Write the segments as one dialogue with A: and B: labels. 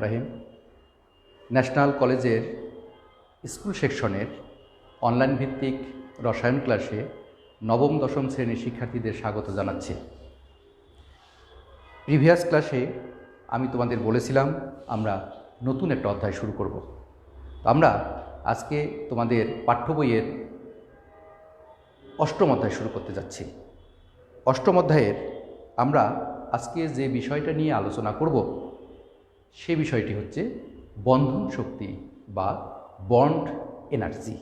A: রাহিম। National কলেজের school সেকশনের online ভিত্তিক রসায়ন ক্লাসে নবম দশম শ্রেণীর শিক্ষার্থীদের স্বাগত জানাচ্ছি। প্রিভিয়াস ক্লাসে আমি তোমাদের বলেছিলাম আমরা নতুন একটা অধ্যায় শুরু করব। আমরা আজকে তোমাদের পাঠ্য বইয়ের অষ্টম অধ্যায় শুরু করতে যাচ্ছি। অষ্টম অধ্যায়ের আমরা আজকে যে বিষয়টা নিয়ে আলোচনা করব সে বিষয়টি হচ্ছে বন্ধন শক্তি বা বন্ড এনার্জি।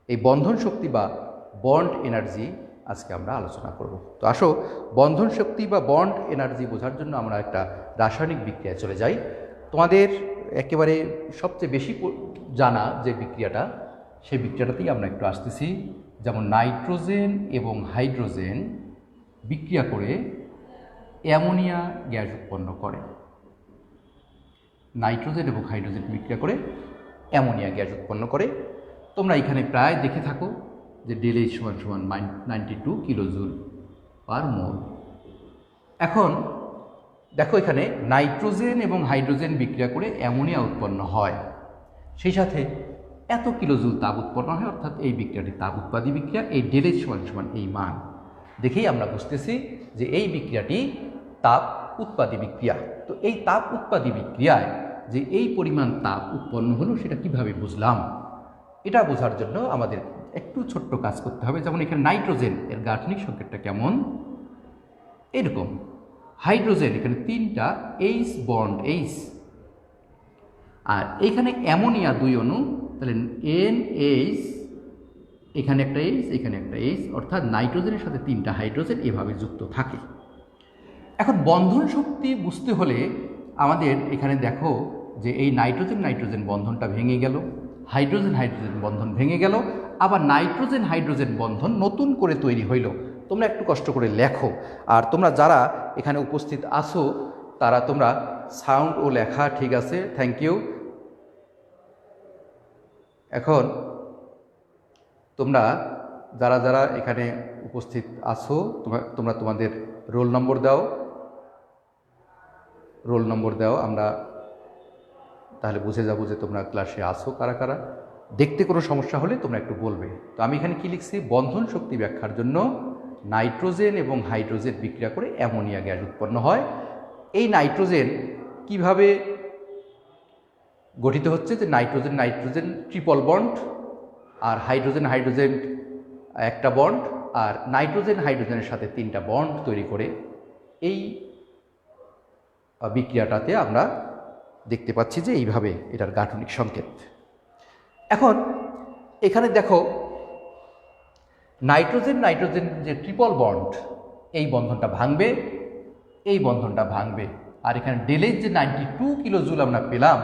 A: এই বন্ধন শক্তি বা বন্ড এনার্জি আজকে আমরা আলোচনা করব। তো আসো বন্ধন শক্তি বা বন্ড এনার্জি বোঝার জন্য আমরা একটা রাসায়নিক বিক্রিয়ায় চলে যাই। তোমাদের একেবারে সবচেয়ে বেশি জানা যে বিক্রিয়াটা, সেই বিক্রিয়াটাতেই আমরা একটু আসতেছি। যেমন নাইট্রোজেন এবং হাইড্রোজেন বিক্রিয়া করে অ্যামোনিয়া গ্যাস উৎপন্ন করে। নাইট্রোজেন এবং হাইড্রোজেন বিক্রিয়া করে অ্যামোনিয়া গ্যাস উৎপন্ন করে। তোমরা এখানে প্রায় দেখে থাকো যে ΔH = 92 কিলোজুল পার মোল। এখন দেখো এখানে নাইট্রোজেন এবং হাইড্রোজেন বিক্রিয়া করে অ্যামোনিয়া উৎপন্ন হয়, সেই সাথে এত কিলোজুল তাপ উৎপন্ন হয়, অর্থাৎ এই বিক্রিয়াটি তাপ উৎপাদী বিক্রিয়া। এই ΔH = এই মান দেখেই আমরা বুঝতেছি যে এই বিক্রিয়াটি তাপ উৎপাদী বিক্রিয়া। তো এই তাপ উৎপাদী বিক্রিয়ায় যে এই পরিমাণ তাপ উৎপন্ন হলো সেটা কিভাবে বুঝলাম? এটা বোঝার জন্য আমাদের একটু ছোট্ট কাজ করতে হবে। যেমন এখানে নাইট্রোজেন, এর গাঠনিক সংকেতটা কেমন? এরকম। হাইড্রোজেন, এখানে 3টা H বন্ড H, আর এখানে অ্যামোনিয়া 2 অণু, তাহলে NH, এখানে একটা H, এখানে একটা H, অর্থাৎ নাইট্রোজেনের সাথে 3টা হাইড্রোজেন এভাবে যুক্ত থাকে। এখন বন্ধন শক্তি বুঝতে হলে আমাদের এখানে দেখো যে এই নাইট্রোজেন নাইট্রোজেন বন্ধনটা ভেঙে গেল, হাইড্রোজেন হাইড্রোজেন বন্ধন ভেঙে গেল, আবার নাইট্রোজেন হাইড্রোজেন বন্ধন নতুন করে তৈরি হইল। তোমরা একটু কষ্ট করে লেখো, আর তোমরা যারা এখানে উপস্থিত আছো তারা তোমরা সাউন্ড ও লেখা ঠিক আছে, থ্যাংক ইউ। এখন তোমরা যারা যারা এখানে উপস্থিত আছো তোমরা তোমাদের রোল নম্বর দাও, আমরা তাহলে বুঝে যাবো যে তোমরা ক্লাসে আসো কারা কারা। দেখতে কোনো সমস্যা হলে তোমরা একটু বলবে। তো আমি এখানে কি লিখছি? বন্ধন শক্তি ব্যাখ্যার জন্য নাইট্রোজেন এবং হাইড্রোজেন বিক্রিয়া করে অ্যামোনিয়া গ্যাস উৎপন্ন হয়। এই নাইট্রোজেন কিভাবে গঠিত হচ্ছে? যে নাইট্রোজেন নাইট্রোজেন ট্রিপল বন্ড, আর হাইড্রোজেন হাইড্রোজেন একটা বন্ড, আর নাইট্রোজেন হাইড্রোজেনের সাথে 3টা বন্ড তৈরি করে এই বিক্রিয়াটাতে আমরা দেখতে পাচ্ছি যে এইভাবে এটার গাঠনিক সংকেত। এখন এখানে দেখো নাইট্রোজেন নাইট্রোজেন যে ট্রিপল বন্ড, এই বন্ধনটা ভাঙবে, আর এখানে ΔH যে 92 কিলোজুল আমরা পেলাম,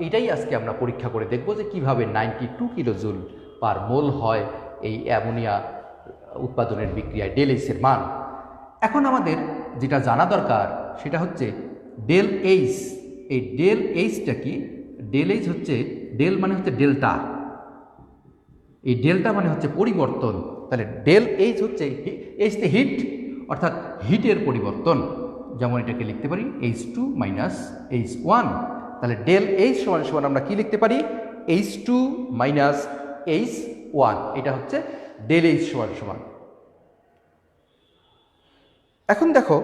A: এটাই আজকে আমরা পরীক্ষা করে দেখব যে কিভাবে 92 কিলোজুল পার মোল হয় এই অ্যামোনিয়া উৎপাদনের বিক্রিয়ায় ΔH এর মান। এখন আমাদের যেটা জানা দরকার সেটা হচ্ছে ΔH। এই ΔHটা কি? ΔH হচ্ছে, ডেল মানে হচ্ছে ডেল্টা, এই ডেল্টা মানে হচ্ছে পরিবর্তন। তাহলে ΔH হচ্ছে H তে হিট, অর্থাৎ হিটের পরিবর্তন। যেমন এটাকে লিখতে পারি H2 - H1। তাহলে ΔH = আমরা কি লিখতে পারি? H2 - H1। এটা হচ্ছে ΔH =। এখন দেখো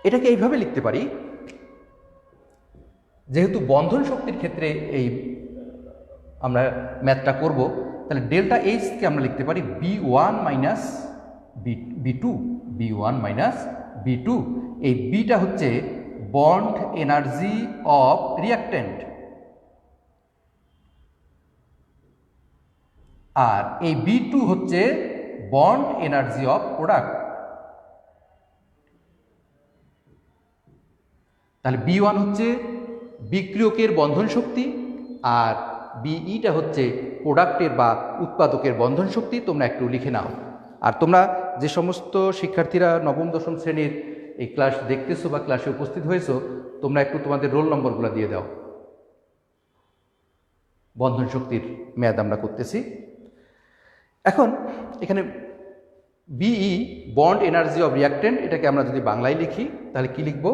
A: এটাকে এইভাবে লিখতে পারি, যেহেতু বন্ধন শক্তির ক্ষেত্রে এই আমরা ম্যাথটা করব, তাহলে ΔH কে আমরা লিখতে পারি B1 - B2। এই বিটা হচ্ছে বন্ড এনার্জি অফ রিঅ্যাক্ট্যান্ট, আর এই B2 হচ্ছে বন্ড এনার্জি অফ প্রোডাক্ট। তাহলে B1 হচ্ছে বিক্রিয়কের বন্ধন শক্তি, আর BEটা হচ্ছে প্রোডাক্টের বা উৎপাদকের বন্ধন শক্তি। তোমরা একটু লিখে নাও। আর তোমরা যে সমস্ত শিক্ষার্থীরা নবম দশম শ্রেণীর এই ক্লাস দেখতেছো বা ক্লাসে উপস্থিত হয়েছো, তোমরা একটু তোমাদের রোল নম্বরগুলো দিয়ে দাও। বন্ধন শক্তির ম্যাথ আমরা করতেছি। এখন এখানে BE bond energy of reactant, এটাকে আমরা যদি বাংলায় লিখি তাহলে কি লিখব?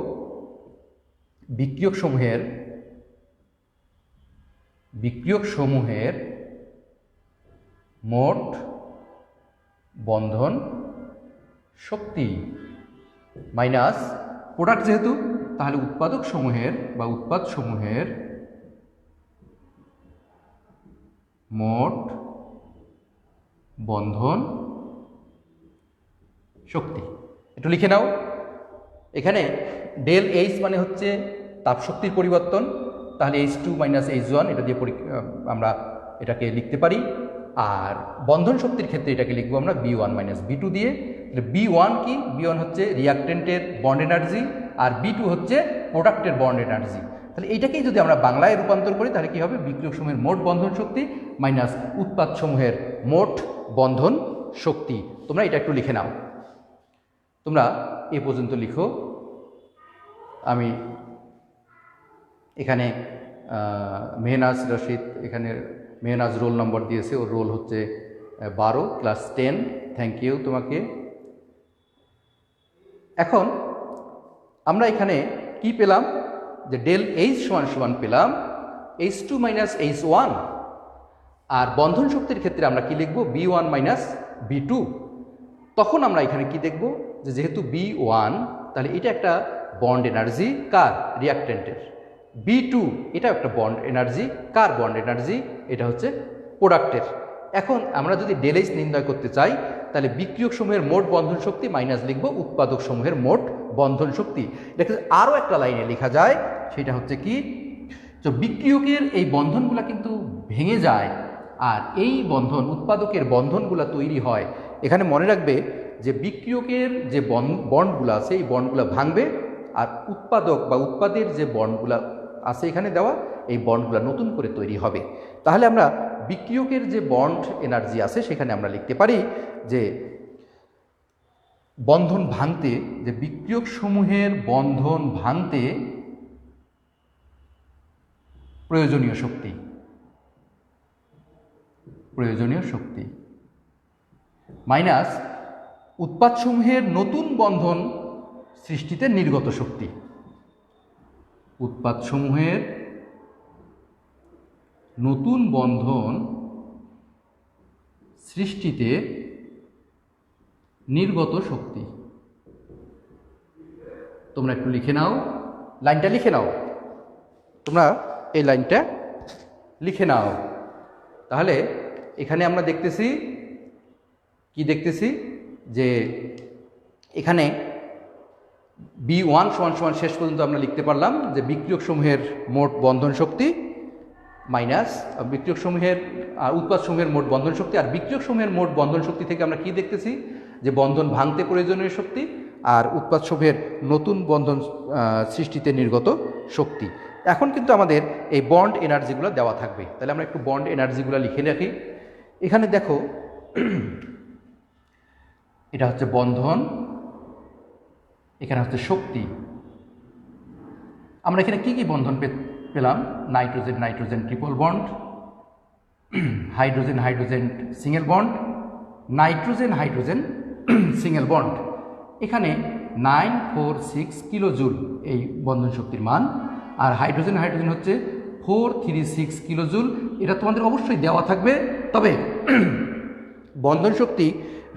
A: বিক্রিয়কসমূহের মোট বন্ধন শক্তি মাইনাস প্রোডাক্ট যেহেতু, তাহলে উৎপাদসমূহের মোট বন্ধন শক্তি। একটু লিখে নাও। এখানে ডেল এইচ মানে হচ্ছে তাপশক্তির পরিবর্তন, তাহলে H2 মাইনাস H1 এটা দিয়ে আমরা এটাকে লিখতে পারি। আর বন্ধন শক্তির ক্ষেত্রে এটাকে লিখবো আমরা B1 মাইনাস B2 দিয়ে। B1 কি? B1 হচ্ছে রিয়াক্টেন্টের বন্ড এনার্জি, আর B2 হচ্ছে প্রোডাক্টের বন্ড এনার্জি। তাহলে এইটাকেই যদি আমরা বাংলায় রূপান্তর করি তাহলে কি হবে? বিক্রিয়কসমূহের মোট বন্ধন শক্তি মাইনাস উৎপাদসমূহের মোট বন্ধন শক্তি। তোমরা এটা একটু লিখে নাও। তোমরা এ পর্যন্ত লিখো। আমি এখানে মেহনাজ রশিদ, এখানে মেহনাজ রোল নম্বর দিয়েছে, ওর রোল হচ্ছে 12, ক্লাস 10। থ্যাংক ইউ তোমাকে। এখন আমরা এখানে কি পেলাম? যে ডেল এইচ সমান সমান পেলাম H2 মাইনাস H1, আর বন্ধন শক্তির ক্ষেত্রে আমরা কি লিখব? B1 minus B2। তখন আমরা এখানে কি দেখব? যে যেহেতু B1 তাহলে এটা একটা বন্ড এনার্জি কার? রিয়াক্টেন্টের। B2 এটা একটা বন্ড এনার্জি কার? বন্ড এনার্জি, এটা হচ্ছে প্রোডাক্টের। এখন আমরা যদি ডেল এইচ নির্ণয় করতে চাই তাহলে বিক্রিয়কসমূহের মোট বন্ধন শক্তি মাইনাস লিখব উৎপাদকসমূহের মোট বন্ধন শক্তি। এটা আরও একটা লাইনে লেখা যায়, সেটা হচ্ছে কি? তো বিক্রিয়কের এই বন্ধনগুলো কিন্তু ভেঙে যায়, আর এই বন্ধন উৎপাদকের বন্ধনগুলো তৈরি হয়। এখানে মনে রাখবে যে বিক্রিয়কের যে বন্ডগুলো আছে এই বন্ডগুলো ভাঙবে, আর উৎপাদক বা উৎপাদের যে বন্ডগুলো আছে এখানে দেওয়া, এই বন্ডগুলো নতুন করে তৈরি হবে। তাহলে আমরা বিক্রিয়কের যে বন্ড এনার্জি আছে সেখানে আমরা লিখতে পারি যে বন্ধন ভাঙতে, যে বিক্রিয়কসমূহের বন্ধন ভাঙতে প্রয়োজনীয় শক্তি মাইনাস উৎপাদসমূহের নতুন বন্ধন সৃষ্টিতে নির্গত শক্তি। উৎপাদসমূহের নতুন বন্ধন সৃষ্টিতে নির্গত শক্তি। তোমরা একটু লিখে নাও, লাইনটা লিখে নাও। তোমরা এই লাইনটা লিখে নাও। তাহলে এখানে আমরা দেখতেছি যে এখানে B1 সমান সমান শেষ পর্যন্ত আমরা লিখতে পারলাম যে বিক্রিয়কসমূহের মোট বন্ধন শক্তি মাইনাস বিক্রিয়কসমূহের উৎপাদসমূহের মোট বন্ধন শক্তি। আর বিক্রিয়কসমূহের মোট বন্ধন শক্তি থেকে আমরা কি দেখতেছি? যে বন্ধন ভাঙতে প্রয়োজনীয় শক্তি আর উৎপাদসমূহের নতুন বন্ধন সৃষ্টিতে নির্গত শক্তি। এখন কিন্তু আমাদের এই বন্ড এনার্জিগুলো দেওয়া থাকবে। তাহলে আমরা একটু বন্ড এনার্জিগুলো লিখে রাখি। এখানে দেখো, এটা হচ্ছে বন্ধন, এখানে হচ্ছে শক্তি। আমরা এখানে কি কি বন্ধন পেলাম? Nitrogen nitrogen triple bond, hydrogen hydrogen single bond, nitrogen hydrogen single bond. এখানে 946 কিলোজুল এই বন্ধন শক্তির মান, আর হাইড্রোজেন হাইড্রোজেন হচ্ছে 436 কিলোজুল। এটা তোমাদের অবশ্যই দেওয়া থাকবে, তবে বন্ধন শক্তি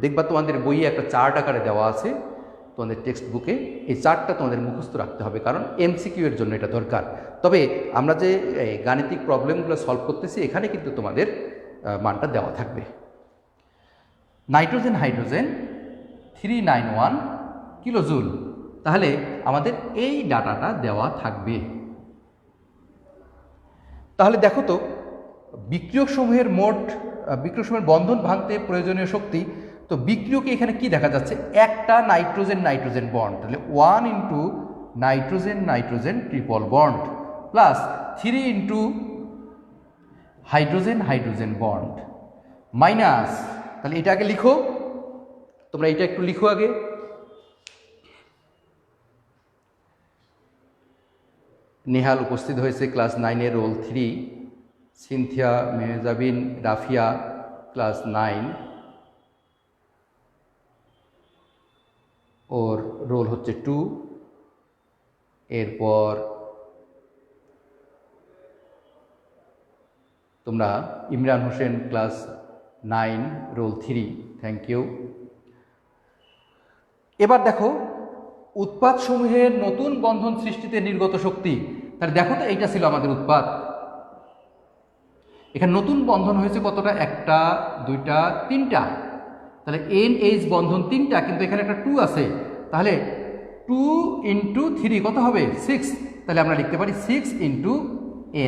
A: দেখবা তোমাদের বইয়ে একটা চার্ট আকারে দেওয়া আছে তোমাদের টেক্সট বুকে। এই চার্টটা তোমাদের মুখস্থ রাখতে হবে, কারণ MCQ এর জন্য এটা দরকার। তবে আমরা যে গাণিতিক প্রবলেমগুলো সলভ করতেছি এখানে কিন্তু তোমাদের মানটা দেওয়া থাকবে। Nitrogen hydrogen 391 kilojoule. তাহলে আমাদের এই ডাটাটা দেওয়া থাকবে। তাহলে দেখো তো, বিক্রিয়কসমূহের বন্ধন ভাঙতে প্রয়োজনীয় শক্তি। তো বিক্রিয়কে এখানে কি দেখা যাচ্ছে? একটা নাইট্রোজেন নাইট্রোজেন বন্ড, তাহলে 1 into nitrogen nitrogen triple bond plus 3 into hydrogen hydrogen bond minus, তাহলে এটা আগে লিখো, তোমরা এটা একটু লিখো আগে। নেহাল উপস্থিত হয়েছে, ক্লাস 9-এর রোল 3। সিনথিয়া মেহজাবিন রাফিয়া ক্লাস 9, ওর রোল হচ্ছে 2। এরপর তোমরা Imran Hossain class 9 roll 3, thank you. এবার দেখো উৎপাদসমূহের নতুন বন্ধন সৃষ্টিতে নির্গত শক্তি। তাহলে দেখো তো এইটা ছিল আমাদের উৎপাদ, এখানে নতুন বন্ধন হয়েছে কতটা? 1টা 2টা 3টা, তাহলে NH বন্ধন 3টা, কিন্তু এখানে একটা 2 আছে, তাহলে 2 × 3 কত হবে? 6। তাহলে আমরা লিখতে পারি 6 ×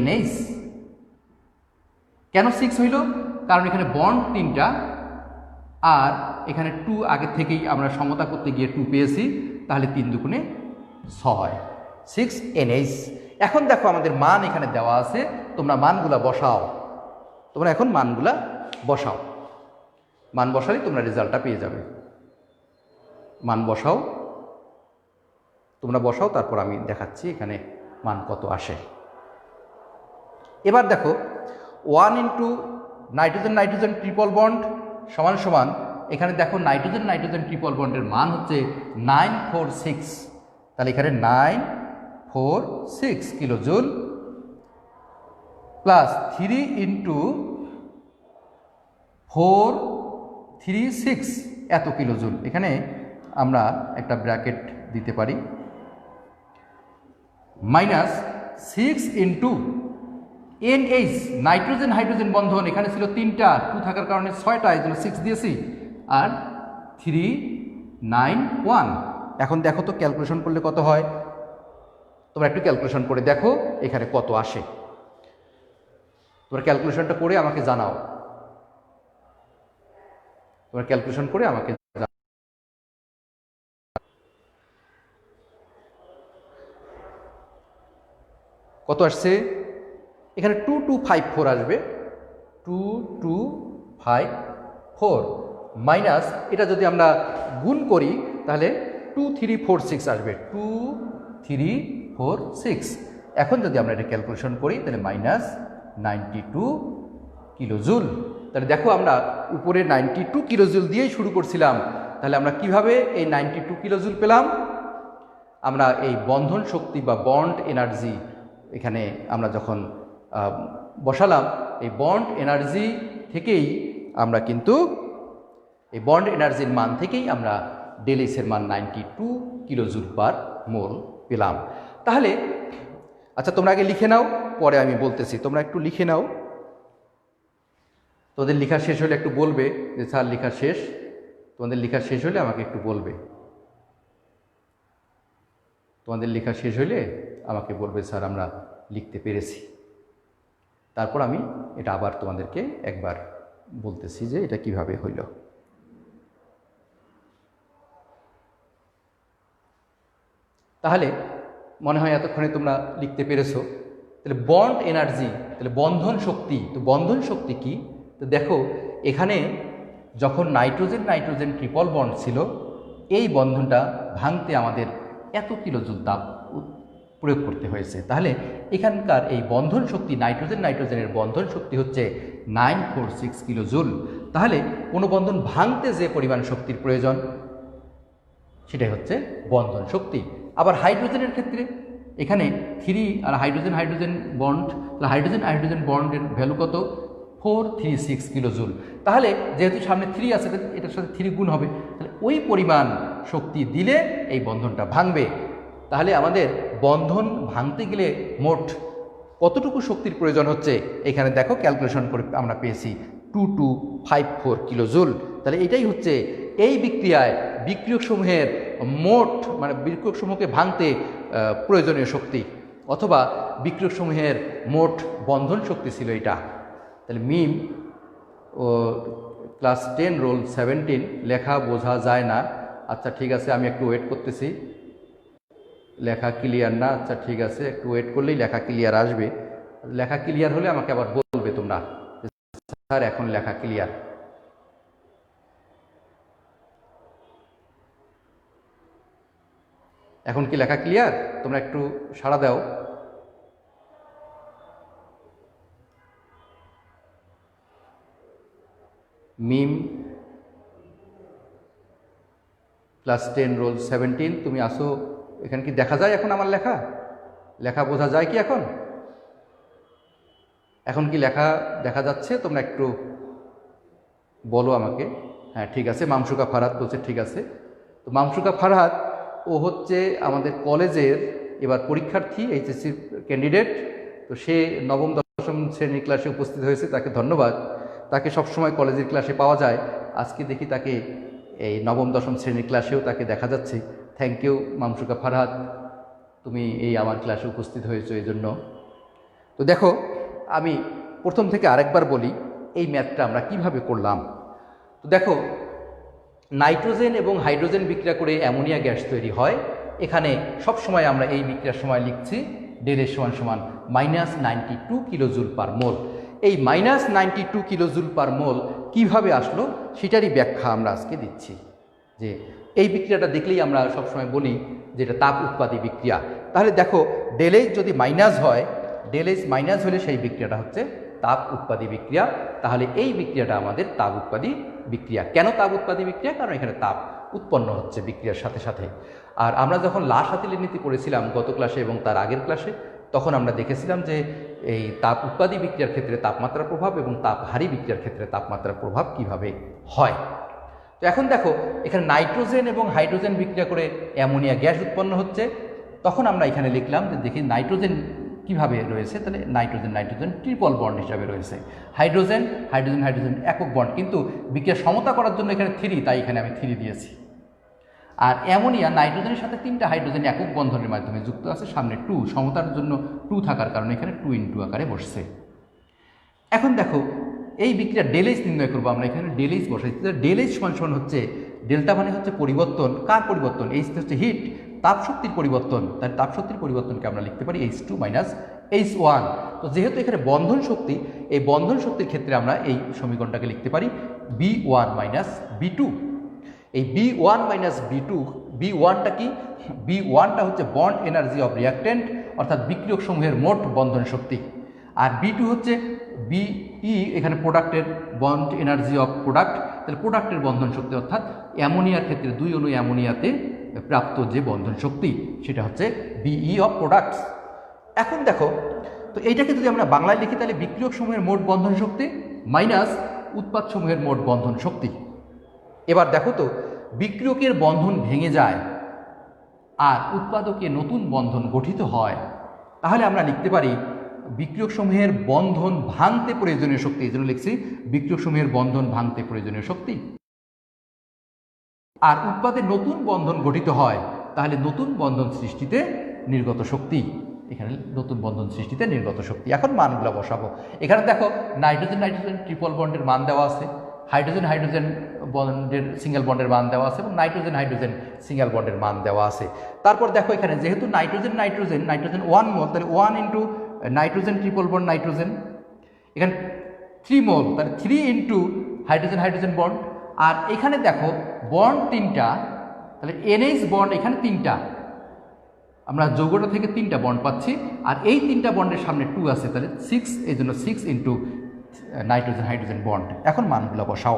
A: NH। কেন 6 হইল? কারণ এখানে বন্ড 3টা আর এখানে 2 আগে থেকেই আমরা সমতা করতে গিয়ে 2 পেয়েছি, তাহলে 3 দুগুণে 6, 6 NH। এখন দেখো আমাদের মান এখানে দেওয়া আছে, তোমরা মানগুলা বসাও, তোমরা এখন মানগুলা বসাও, মান বসালেই তোমরা রেজাল্টটা পেয়ে যাবে। মান বসাও, তোমরা বসাও, তারপর আমি দেখাচ্ছি এখানে মান কত আসে। এবার দেখো 1 × নাইট্রোজেন নাইট্রোজেন ট্রিপল বন্ড সমান সমান, এখানে দেখো নাইট্রোজেন নাইট্রোজেন ট্রিপল বন্ডের মান হচ্ছে 946, তাহলে এখানে 946 কিলোজুল প্লাস 3 × 436 এত কিলোজুল। এখানে আমরা একটা ব্র্যাকেট দিতে পারি, মাইনাস 6 × NH নাইট্রোজেন হাইড্রোজেন বন্ধন এখানে ছিল 3টা, 2 থাকার কারণে 6টা, এই জন্য 6 দিয়েছি, আর 391। এখন দেখো তো ক্যালকুলেশন করলে কত হয়, তোমরা একটু ক্যালকুলেশন করে দেখো এখানে কত আসে। তোমরা ক্যালকুলেশনটা করে আমাকে জানাও, তোমরা ক্যালকুলেশন করে আমাকে কত আসছে। এখানে 2254 আসবে, 2254 মাইনাস এটা যদি আমরা গুণ করি তাহলে 2346 আসবে, 2346। এখন যদি আমরা এটা ক্যালকুলেশন করি তাহলে মাইনাস 92 কিলোজুল। তাহলে দেখো আমরা উপরে 92 কিলোজুল দিয়েই শুরু করছিলাম, তাহলে আমরা কিভাবে এই 92 কিলোজুল পেলাম? আমরা এই বন্ধন শক্তি বা বন্ড এনার্জি এখানে আমরা যখন বসালাম, এই বন্ড এনার্জি থেকেই আমরা কিন্তু এই বন্ড এনার্জির মান থেকেই আমরা ডেলিসের মান 92 কিলোজুল পার মোল পেলাম। তাহলে আচ্ছা তোমরা আগে লিখে নাও, পরে আমি বলতেছি, তোমরা একটু লিখে নাও। তোমাদের লেখা শেষ হলে একটু বলবে যে স্যার লেখা শেষ, তোমাদের লেখা শেষ হলে আমাকে একটু বলবে, তোমাদের লেখা শেষ হলে আমাকে বলবে স্যার আমরা লিখতে পেরেছি। তারপর আমি এটা আবার তোমাদেরকে একবার বলতেছি যে এটা কিভাবে হইল। তাহলে মনে হয় এতক্ষণে তোমরা লিখতে পেরেছো। তাহলে বন্ড এনার্জি, তাহলে বন্ধন শক্তি, তো বন্ধন শক্তি কি? তো দেখো এখানে যখন নাইট্রোজেন নাইট্রোজেন ট্রিপল বন্ড ছিল, এই বন্ধনটা ভাঙতে আমাদের এত কিলোজুল তাপ প্রয়োগ করতে হয়েছে। তাহলে এখানকার এই বন্ধন শক্তি, নাইট্রোজেন নাইট্রোজেনের বন্ধন শক্তি হচ্ছে 946 কিলোজুল। তাহলে কোনো বন্ধন ভাঙতে যে পরিমাণ শক্তির প্রয়োজন সেটাই হচ্ছে বন্ধন শক্তি। আবার হাইড্রোজেনের ক্ষেত্রে এখানে 3 আর hydrogen hydrogen bond, hydrogen hydrogen বন্ডের ভ্যালু কত? 436 কিলোজুল। তাহলে যেহেতু সামনে 3 আছে, এটার সাথে 3 গুণ হবে, তাহলে ওই পরিমাণ শক্তি দিলে এই বন্ধনটা ভাঙবে। তাহলে আমাদের বন্ধন ভাঙতে গেলে মোট কতটুকু শক্তির প্রয়োজন হচ্ছে এখানে দেখো ক্যালকুলেশন করে আমরা পেয়েছি 2254 কিলোজুল। তাহলে এটাই হচ্ছে এই বিক্রিয়ায় বিক্রিয়কসমূহের মোট, মানে বিক্রিয়কসমূহকে ভাঙতে প্রয়োজনীয় শক্তি, অথবা বিক্রিয়কসমূহের মোট বন্ধন শক্তি ছিল এটা। তাহলে মিম ও ক্লাস 10 রোল 17 লেখা বোঝা যায় না। আচ্ছা ঠিক আছে, আমি একটু ওয়েট করতেছি, লেখা ক্লিয়ার না। আচ্ছা ঠিক আছে, একটু ওয়েট করলেই লেখা ক্লিয়ার আসবে। লেখা ক্লিয়ার হলে আমাকে আবার বলবে তোমরা, স্যার এখন লেখা ক্লিয়ার। এখন কি লেখা ক্লিয়ার? তোমরা একটু সাড়া দাও। মিম ক্লাস 10 রোল 17 তুমি আসো, এখানে কি দেখা যায় এখন আমার লেখা? লেখা বোঝা যায় কি এখন? এখন কি লেখা দেখা যাচ্ছে? তোমরা একটু বলো আমাকে। হ্যাঁ, ঠিক আছে। মামসুকা ফারহাদ বলছে ঠিক আছে। তো মামসুকা ফারহাদ ও হচ্ছে আমাদের কলেজের এবার পরীক্ষার্থী, এইচএসসি ক্যান্ডিডেট। তো সে নবম দশম শ্রেণীর ক্লাসে উপস্থিত হয়েছে, তাকে ধন্যবাদ। তাকে সবসময় কলেজের ক্লাসে পাওয়া যায়, আজকে দেখি তাকে এই নবম দশম শ্রেণীর ক্লাসেও তাকে দেখা যাচ্ছে। থ্যাংক ইউ মামসুকা ফারহাদ, তুমি এই আমার ক্লাসে উপস্থিত হয়েছো এই জন্য। তো দেখো, আমি প্রথম থেকে আরেকবার বলি এই ম্যাথটা আমরা কিভাবে করলাম। তো দেখো, নাইট্রোজেন এবং হাইড্রোজেন বিক্রিয়া করে অ্যামোনিয়া গ্যাস তৈরি হয়। এখানে সব সময় আমরা এই বিক্রিয়ার সময় লিখছি ΔH সমান -92 কিলোজুল পার মোল। এই -92 কিলোজুল পার মোল কীভাবে আসলো সেটারই ব্যাখ্যা আমরা আজকে দিচ্ছি। যে এই বিক্রিয়াটা দেখলেই আমরা সবসময় বলি যে এটা তাপ উৎপাদী বিক্রিয়া। তাহলে দেখো, ΔH যদি মাইনাস হয়, ΔH মাইনাস হলে সেই বিক্রিয়াটা হচ্ছে তাপ উৎপাদী বিক্রিয়া। তাহলে এই বিক্রিয়াটা আমাদের তাপ উৎপাদী বিক্রিয়া। কেন তাপ উৎপাদী বিক্রিয়া? কারণ এখানে তাপ উৎপন্ন হচ্ছে বিক্রিয়ার সাথে সাথে। আর আমরা যখন লা শাতিলের নীতি পড়েছিলাম গত ক্লাসে এবং তার আগের ক্লাসে, তখন আমরা দেখেছিলাম যে এই তাপ উৎপাদী বিক্রিয়ার ক্ষেত্রে তাপমাত্রার প্রভাব এবং তাপহারী বিক্রিয়ার ক্ষেত্রে তাপমাত্রার প্রভাব কিভাবে হয়। তো এখন দেখো, এখানে নাইট্রোজেন এবং হাইড্রোজেন বিক্রিয়া করে অ্যামোনিয়া গ্যাস উৎপন্ন হচ্ছে। তখন আমরা এখানে লিখলাম যে দেখি নাইট্রোজেন কিভাবে রয়েছে, তাহলে নাইট্রোজেন নাইট্রোজেন ট্রিপল বন্ড হিসাবে রয়েছে। হাইড্রোজেন হাইড্রোজেন হাইড্রোজেন একক বন্ড, কিন্তু বিক্রিয়া সমতা করার জন্য এখানে 3, তাই এখানে আমি 3 দিয়েছি। আর অ্যামোনিয়া নাইট্রোজেনের সাথে 3টা হাইড্রোজেন একক বন্ধনের মাধ্যমে যুক্ত আছে, সামনে 2, সমতার জন্য 2 থাকার কারণে এখানে 2 × 2 আকারে বসছে। এখন দেখো, এই বিক্রিয়া ΔH নির্ণয় করবো আমরা। এখানে ΔH বসাইছি। ΔH সমান হচ্ছে ডেল্টা মানে হচ্ছে পরিবর্তন। কার পরিবর্তন? H হচ্ছে হিট, তাপ শক্তির পরিবর্তন। তাই তাপ শক্তির পরিবর্তনকে আমরা লিখতে পারি H2 - H1। তো যেহেতু এখানে বন্ধন শক্তি, এই বন্ধন শক্তির ক্ষেত্রে আমরা এই সমীকরণটাকে লিখতে পারি B1 - B2। এই B1 - B2, B1টা কি? B1টা হচ্ছে বন্ড এনার্জি অফ রিঅ্যাক্ট্যান্ট, অর্থাৎ বিক্রিয়ক সমূহের মোট বন্ধন শক্তি। আর B2 হচ্ছে BE, এখানে প্রোডাক্টের বন্ড এনার্জি অফ প্রোডাক্ট। তাহলে প্রোডাক্টের বন্ধন শক্তি, অর্থাৎ অ্যামোনিয়ার ক্ষেত্রে 2 অণু অ্যামোনিয়াতে প্রাপ্ত যে বন্ধন শক্তি, সেটা হচ্ছে BE অফ প্রোডাক্টস। এখন দেখো, তো এইটাকে যদি আমরা বাংলায় লিখি, তাহলে বিক্রিয়ক সমূহের মোট বন্ধন শক্তি মাইনাস উৎপাদ সমূহের মোট বন্ধন শক্তি। এবার দেখো তো, বিক্রিয়কের বন্ধন ভেঙে যায় আর উৎপাদকে নতুন বন্ধন গঠিত হয়, তাহলে আমরা লিখতে পারি বিক্রিয়ক সমূহের বন্ধন ভাঙতে প্রয়োজনীয় শক্তি। এই জন্য লিখছি বিক্রিয়ক সমূহের বন্ধন ভাঙতে প্রয়োজনীয় শক্তি। আর উৎপাদে নতুন বন্ধন গঠিত হয়, তাহলে নতুন বন্ধন সৃষ্টিতে নির্গত শক্তি। এখানে নতুন বন্ধন সৃষ্টিতে নির্গত শক্তি। এখন মানগুলো বসাবো। এখানে দেখো, নাইট্রোজেন নাইট্রোজেন ট্রিপল বন্ডের মান দেওয়া আছে, হাইড্রোজেন হাইড্রোজেন বন্ডের সিঙ্গেল বন্ডের মান দেওয়া আছে এবং নাইট্রোজেন হাইড্রোজেন সিঙ্গেল বন্ডের মান দেওয়া আছে। তারপর দেখো, এখানে যেহেতু নাইট্রোজেন নাইট্রোজেন 1 মোল, তাহলে 1 × নাইট্রোজেন ট্রিপল বন্ড নাইট্রোজেন। এখানে 3 মোল, তাহলে 3 × হাইড্রোজেন হাইড্রোজেন বন্ড। আর এখানে দেখো বন্ড 3টা, তাহলে NH বন্ড এখানে 3টা, আমরা যৌগটা থেকে 3টা বন্ড পাচ্ছি। আর এই 3টা বন্ডের সামনে 2 আছে, তাহলে 6, এই জন্য 6 × নাইট্রোজেন হাইড্রোজেন বন্ড। এখন মানগুলো বসাও।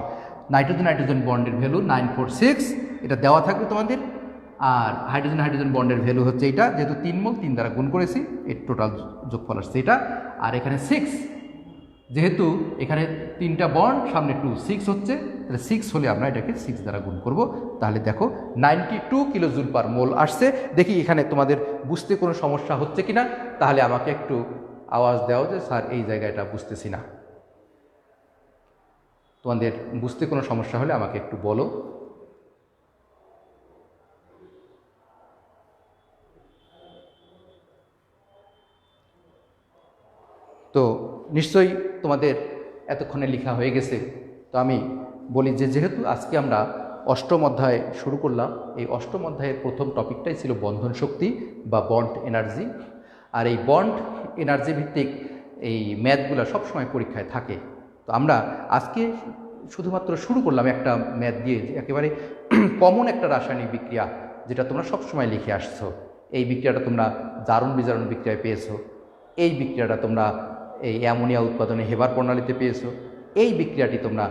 A: নাইট্রোজেন হাইড্রোজেন বন্ডের ভ্যালু 946, এটা দেওয়া থাকবে তোমাদের। আর হাইড্রোজেন হাইড্রোজেন বন্ডের ভ্যালু হচ্ছে এটা, যেহেতু 3 মোল 3 দ্বারা গুণ করেছি, এর টোটাল যোগফল আসছে এটা। আর এখানে 6, যেহেতু এখানে 3টা বন্ড সামনে 2, 6 হচ্ছে, তাহলে 6 হলে আমরা এটাকে 6 দ্বারা গুণ করব। তাহলে দেখো 92 কিলোজুল পার মোল আসছে। দেখি এখানে তোমাদের বুঝতে কোনো সমস্যা হচ্ছে কিনা, তাহলে আমাকে একটু আওয়াজ দাও যে স্যার এই জায়গাটা বুঝতেছি না। তোমাদের বুঝতে কোনো সমস্যা হলে আমাকে একটু বলো। তো নিশ্চয়ই তোমাদের এতক্ষণে লেখা হয়ে গেছে। তো আমি বলি যে যেহেতু আজকে আমরা অষ্টম অধ্যায় শুরু করলাম, এই অষ্টম অধ্যায়ের প্রথম টপিকটাই ছিল বন্ধন শক্তি বা বন্ড এনার্জি। আর এই বন্ড এনার্জি ভিত্তিক এই ম্যাথগুলো সবসময় পরীক্ষায় থাকে। তো আমরা আজকে শুধুমাত্র শুরু করলাম একটা ম্যাথ দিয়ে, একেবারে কমন একটা রাসায়নিক বিক্রিয়া, যেটা তোমরা সবসময় লিখে আসছো। এই বিক্রিয়াটা তোমরা জারণ বিজারণ বিক্রিয়ায় পেয়েছো, এই বিক্রিয়াটা তোমরা এই অ্যামোনিয়া উৎপাদনে হেবার প্রণালীতে পেয়েছো, এই বিক্রিয়াটি তোমরা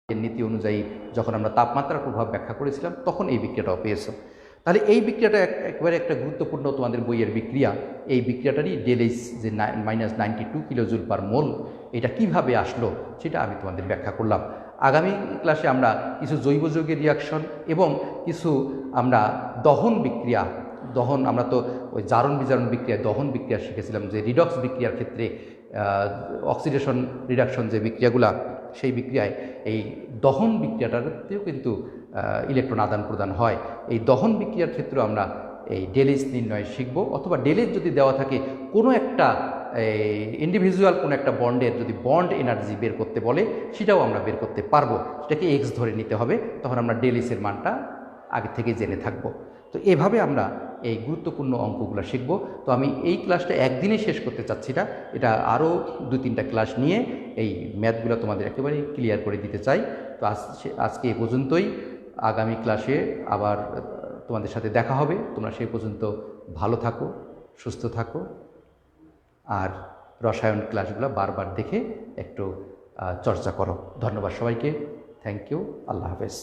A: নীতি অনুযায়ী যখন আমরা তাপমাত্রার প্রভাব ব্যাখ্যা করেছিলাম তখন এই বিক্রিয়াটাও পেয়েছো। তাহলে এই বিক্রিয়াটা একেবারে একটা গুরুত্বপূর্ণ তোমাদের বইয়ের বিক্রিয়া। এই বিক্রিয়াটারই ডেলএইচ যে -92 কিলোজুল পার মোল, এটা কিভাবে আসলো সেটা আমি তোমাদের ব্যাখ্যা করলাম। আগামী ক্লাসে আমরা কিছু জৈব যৌগের রিয়াকশন এবং কিছু আমরা দহন বিক্রিয়া, আমরা তো ওই জারণ বিজারণ বিক্রিয়া দহন বিক্রিয়া শিখেছিলাম, যে রিডক্স বিক্রিয়ার ক্ষেত্রে অক্সিডেশন রিডাকশন যে বিক্রিয়াগুলা, সেই বিক্রিয়ায় এই দহন বিক্রিয়াটাতেও কিন্তু ইলেকট্রন আদান প্রদান হয়। এই দহন বিক্রিয়ার ক্ষেত্রেও আমরা এই ডেলএইচ নির্ণয় শিখব, অথবা ডেলএইচ যদি দেওয়া থাকে কোনো একটা ইন্ডিভিজুয়াল কোনো একটা বন্ডের যদি বন্ড এনার্জি বের করতে বলে, সেটাও আমরা বের করতে পারবো। সেটাকে এক্স ধরে নিতে হবে, তখন আমরা ডেলএইচের মানটা আগে থেকে জেনে থাকব। তো এভাবে আমরা এই গুরুত্বপূর্ণ অঙ্কগুলো শিখব। তো আমি এই ক্লাসটা একদিনে শেষ করতে চাচ্ছি না, এটা আরও 2-3টা ক্লাস নিয়ে এই ম্যাথগুলো তোমাদের একেবারে ক্লিয়ার করে দিতে চাই। তো আজকে এ পর্যন্তই। আগামী ক্লাসে আবার তোমাদের সাথে দেখা হবে। তোমরা সেই পর্যন্ত ভালো থাকো, সুস্থ থাকো, আর রসায়ন ক্লাসগুলো বারবার দেখে একটু চর্চা করো। ধন্যবাদ সবাইকে। Thank you. আল্লাহ হাফেজ।